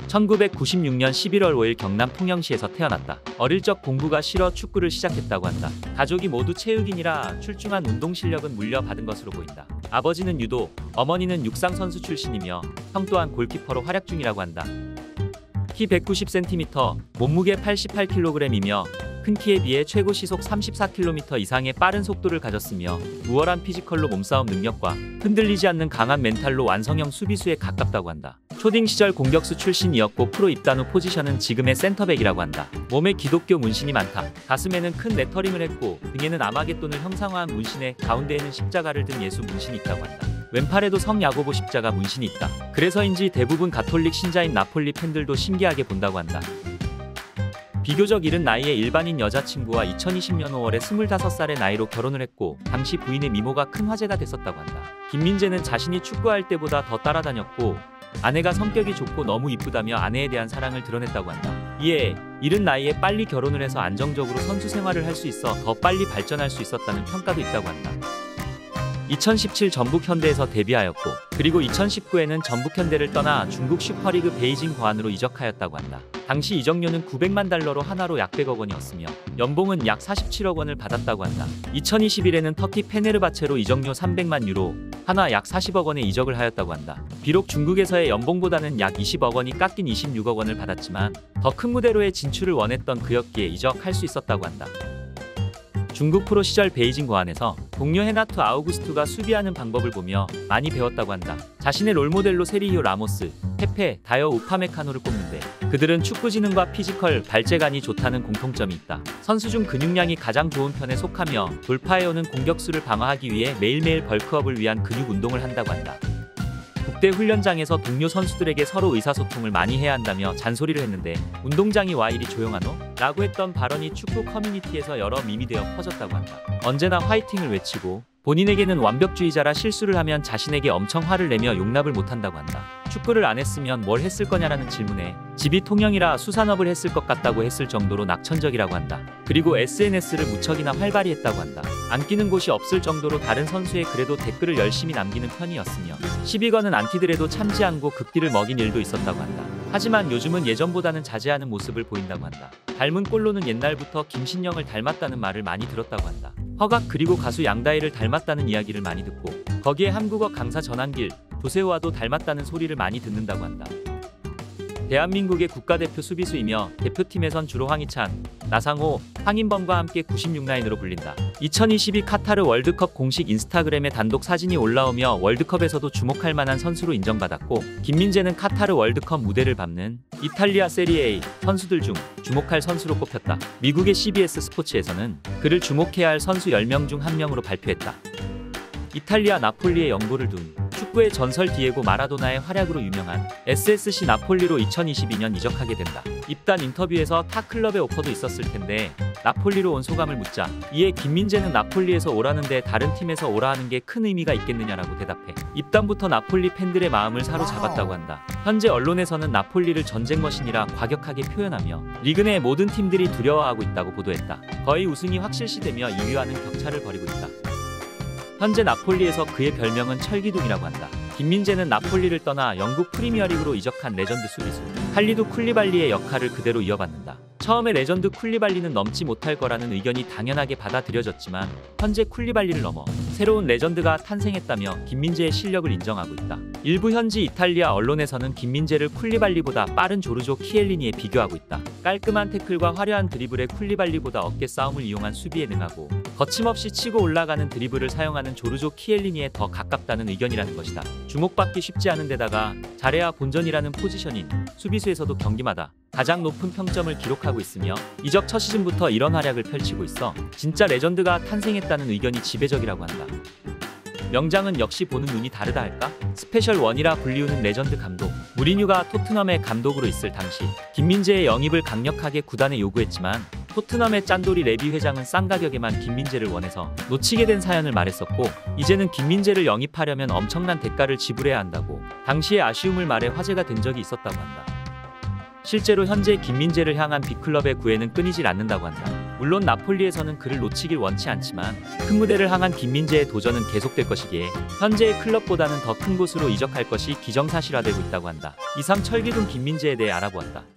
1996년 11월 5일 경남 통영시에서 태어났다. 어릴 적 공부가 싫어 축구를 시작했다고 한다. 가족이 모두 체육인이라 출중한 운동 실력은 물려받은 것으로 보인다. 아버지는 유도, 어머니는 육상 선수 출신이며 형 또한 골키퍼로 활약 중이라고 한다. 키 190cm, 몸무게 88kg이며 큰 키에 비해 최고 시속 34km 이상의 빠른 속도를 가졌으며 우월한 피지컬로 몸싸움 능력과 흔들리지 않는 강한 멘탈로 완성형 수비수에 가깝다고 한다. 초딩 시절 공격수 출신이었고 프로 입단 후 포지션은 지금의 센터백이라고 한다. 몸에 기독교 문신이 많다. 가슴에는 큰 레터링을 했고 등에는 아마겟돈을 형상화한 문신에 가운데에는 십자가를 든 예수 문신이 있다고 한다. 왼팔에도 성 야고보 십자가 문신이 있다. 그래서인지 대부분 가톨릭 신자인 나폴리 팬들도 신기하게 본다고 한다. 비교적 이른 나이에 일반인 여자친구와 2020년 5월에 25살의 나이로 결혼을 했고 당시 부인의 미모가 큰 화제가 됐었다고 한다. 김민재는 자신이 축구할 때보다 더 따라다녔고 아내가 성격이 좋고 너무 이쁘다며 아내에 대한 사랑을 드러냈다고 한다. 이에 이른 나이에 빨리 결혼을 해서 안정적으로 선수 생활을 할 수 있어 더 빨리 발전할 수 있었다는 평가도 있다고 한다. 2017 전북현대에서 데뷔하였고 그리고 2019에는 전북현대를 떠나 중국 슈퍼리그 베이징 과안으로 이적하였다고 한다. 당시 이적료는 900만 달러로 하나로 약 100억 원이었으며 연봉은 약 47억 원을 받았다고 한다. 2021에는 터키 페네르바체로 이적료 300만 유로, 하나 약 40억 원에 이적을 하였다고 한다. 비록 중국에서의 연봉보다는 약 20억 원이 깎인 26억 원을 받았지만 더 큰 무대로의 진출을 원했던 그였기에 이적할 수 있었다고 한다. 중국 프로 시절 베이징 과안에서 동료 헤나투 아우구스투가 수비하는 방법을 보며 많이 배웠다고 한다. 자신의 롤모델로 세리히오 라모스, 페페, 다여 우파메카노를 꼽는데 그들은 축구 지능과 피지컬, 발재간이 좋다는 공통점이 있다. 선수 중 근육량이 가장 좋은 편에 속하며 돌파해오는 공격수를 방어하기 위해 매일매일 벌크업을 위한 근육 운동을 한다고 한다. 국대 훈련장에서 동료 선수들에게 서로 의사소통을 많이 해야 한다며 잔소리를 했는데 운동장이 와 이리 조용하노? 라고 했던 발언이 축구 커뮤니티에서 여러 밈이 되어 퍼졌다고 한다. 언제나 화이팅을 외치고 본인에게는 완벽주의자라 실수를 하면 자신에게 엄청 화를 내며 용납을 못한다고 한다. 축구를 안 했으면 뭘 했을 거냐라는 질문에 집이 통영이라 수산업을 했을 것 같다고 했을 정도로 낙천적이라고 한다. 그리고 SNS를 무척이나 활발히 했다고 한다. 안 끼는 곳이 없을 정도로 다른 선수의 글에도 댓글을 열심히 남기는 편이었으며 시비 거는 안티들에도 참지 않고 극딜을 먹인 일도 있었다고 한다. 하지만 요즘은 예전보다는 자제하는 모습을 보인다고 한다. 닮은 꼴로는 옛날부터 김신영을 닮았다는 말을 많이 들었다고 한다. 허각 그리고 가수 양다일을 닮았다는 이야기를 많이 듣고 거기에 한국어 강사 전한길, 조세호와도 닮았다는 소리를 많이 듣는다고 한다. 대한민국의 국가대표 수비수이며 대표팀에선 주로 황희찬, 나상호, 황인범과 함께 96라인으로 불린다. 2022 카타르 월드컵 공식 인스타그램에 단독 사진이 올라오며 월드컵에서도 주목할 만한 선수로 인정받았고 김민재는 카타르 월드컵 무대를 밟는 이탈리아 세리에 A 선수들 중 주목할 선수로 꼽혔다. 미국의 CBS 스포츠에서는 그를 주목해야 할 선수 10명 중 1명으로 발표했다. 이탈리아 나폴리에 영도를 둔 축구의 전설 디에고 마라도나의 활약으로 유명한 SSC 나폴리로 2022년 이적하게 된다. 입단 인터뷰에서 타 클럽의 오퍼도 있었을 텐데 나폴리로 온 소감을 묻자 이에 김민재는 나폴리에서 오라는데 다른 팀에서 오라 하는 게 큰 의미가 있겠느냐라고 대답해 입단부터 나폴리 팬들의 마음을 사로잡았다고 한다. 현재 언론에서는 나폴리를 전쟁머신이라 과격하게 표현하며 리그 내 모든 팀들이 두려워하고 있다고 보도했다. 거의 우승이 확실시되며 2위와는 격차를 벌이고 있다. 현재 나폴리에서 그의 별명은 철기둥이라고 한다. 김민재는 나폴리를 떠나 영국 프리미어리그로 이적한 레전드 수비수 칼리두 쿨리발리의 역할을 그대로 이어받는다. 처음에 레전드 쿨리발리는 넘지 못할 거라는 의견이 당연하게 받아들여졌지만 현재 쿨리발리를 넘어 새로운 레전드가 탄생했다며 김민재의 실력을 인정하고 있다. 일부 현지 이탈리아 언론에서는 김민재를 쿨리발리보다 빠른 조르조 키엘리니에 비교하고 있다. 깔끔한 태클과 화려한 드리블에 쿨리발리보다 어깨 싸움을 이용한 수비에 능하고 거침없이 치고 올라가는 드리블을 사용하는 조르조 키엘리니에 더 가깝다는 의견이라는 것이다. 주목받기 쉽지 않은 데다가 잘해야 본전이라는 포지션인 수비수에서도 경기마다 가장 높은 평점을 기록하고 있으며 이적 첫 시즌부터 이런 활약을 펼치고 있어 진짜 레전드가 탄생했다는 의견이 지배적이라고 한다. 명장은 역시 보는 눈이 다르다 할까? 스페셜 원이라 불리우는 레전드 감독 무리뉴가 토트넘의 감독으로 있을 당시 김민재의 영입을 강력하게 구단에 요구했지만 토트넘의 짠돌이 레비 회장은 싼 가격에만 김민재를 원해서 놓치게 된 사연을 말했었고 이제는 김민재를 영입하려면 엄청난 대가를 지불해야 한다고 당시의 아쉬움을 말해 화제가 된 적이 있었다고 한다. 실제로 현재 김민재를 향한 빅클럽의 구애는 끊이질 않는다고 한다. 물론 나폴리에서는 그를 놓치길 원치 않지만 큰 무대를 향한 김민재의 도전은 계속될 것이기에 현재의 클럽보다는 더 큰 곳으로 이적할 것이 기정사실화되고 있다고 한다. 이상 철기둥 김민재에 대해 알아보았다.